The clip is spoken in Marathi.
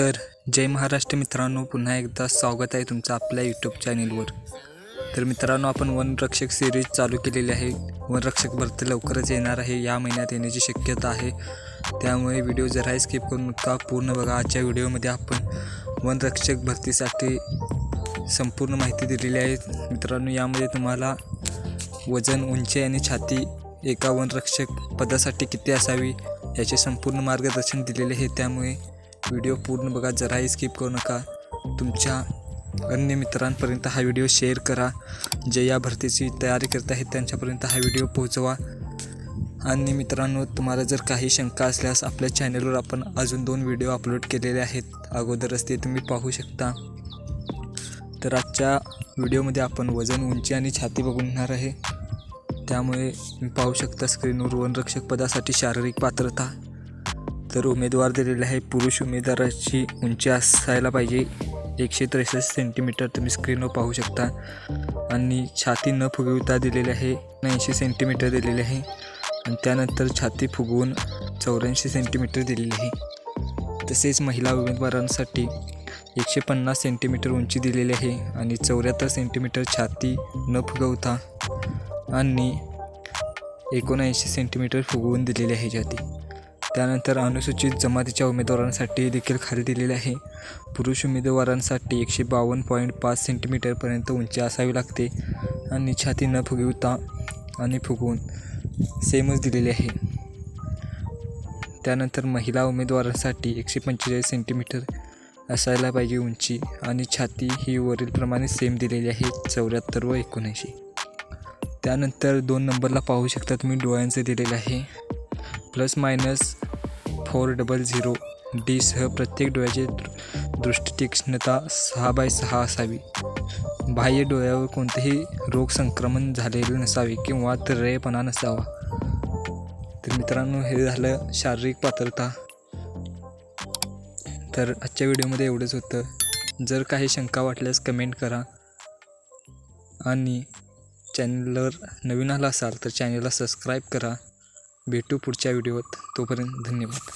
तर जय महाराष्ट्र मित्रांनो, पुन्हा एकदा स्वागत आहे तुमचं आपल्या यूट्यूब चॅनलवर। तर मित्रांनो, आपण वनरक्षक सिरीज चालू केलेली आहे। वनरक्षक भरती लवकरच येणार आहे, या महिन्यात येण्याची शक्यता आहे। त्यामुळे व्हिडिओ जरा स्किप करू नका, पूर्ण बघा। आजच्या व्हिडिओमध्ये आपण वनरक्षक भरतीसाठी संपूर्ण माहिती दिलेली आहे। मित्रांनो, यामध्ये तुम्हाला वजन, उंची आणि छाती एका वनरक्षक पदासाठी किती असावी याचे संपूर्ण मार्गदर्शन दिलेले आहे। त्यामुळे व्हिडिओ पूर्ण बघा, जराही स्किप करू नका। तुमच्या अन्य मित्रांपर्यंत हा व्हिडिओ शेअर करा, जे या भरतीची तयारी करत आहेत त्यांच्यापर्यंत हा व्हिडिओ पोहोचवा। आणि मित्रांनो, तुम्हाला जर काही शंका असल्यास आपल्या चॅनलवर आपण अजून 2 व्हिडिओ अपलोड केलेले आहेत, अगोदरच ते तुम्ही पाहू शकता। तर आजच्या व्हिडिओमध्ये आपण वजन, उंची आणि छाती बघणार आहे। त्यामुळे तुम्ही पाहू शकता स्क्रीनवर वनरक्षक पदासाठी शारीरिक पात्रता। तर उमेदवार दिलेले आहे, पुरुष उमेदवाराची उंची असायला पाहिजे 163 सेंटीमीटर, तुम्ही स्क्रीनवर पाहू शकता। आणि छाती न फुगवता दिलेली आहे 80 सेंटीमीटर दिलेली आहे। आणि त्यानंतर छाती फुगवून 84 सेंटीमीटर दिलेली आहे। तसेच महिला उमेदवारांसाठी 150 सेंटीमीटर उंची दिलेली आहे आणि 74 सेंटीमीटर छाती न फुगवता आणि 79 सेंटीमीटर फुगवून दिलेली आहे छाती। त्यानंतर अनुसूचित जमातीच्या उमेदवारांसाठी देखील खाली दिलेले आहे, पुरुष उमेदवारांसाठी 152.5 सेंटीमीटरपर्यंत उंची असावी लागते आणि छाती न फुगवता आणि फुगवून सेमच दिलेली आहे। त्यानंतर महिला उमेदवारांसाठी 145 सेंटीमीटर असायला पाहिजे उंची आणि छाती ही वरीलप्रमाणे सेम दिलेली आहे 74 व 79। त्यानंतर 2 नंबरला पाहू शकता तुम्ही डोळ्यांचे दिलेले आहे ±400 डी सह प्रत्येक डोळ्याची दृष्टी तीक्ष्णता 6/6 असावी। बाह्य डोळ्यावर कोणतेही रोग संक्रमण झालेले नसावे किंवा तर्रेपणा नसावा। तर मित्रांनो, हे झालं शारीरिक पात्रता। तर आजच्या व्हिडिओमध्ये एवढंच होतं। जर काही शंका वाटल्यास कमेंट करा आणि चॅनलवर नवीन आला असाल तर चॅनलला सबस्क्राईब करा। भेटू पुढच्या व्हिडिओत, तोपर्यंत धन्यवाद।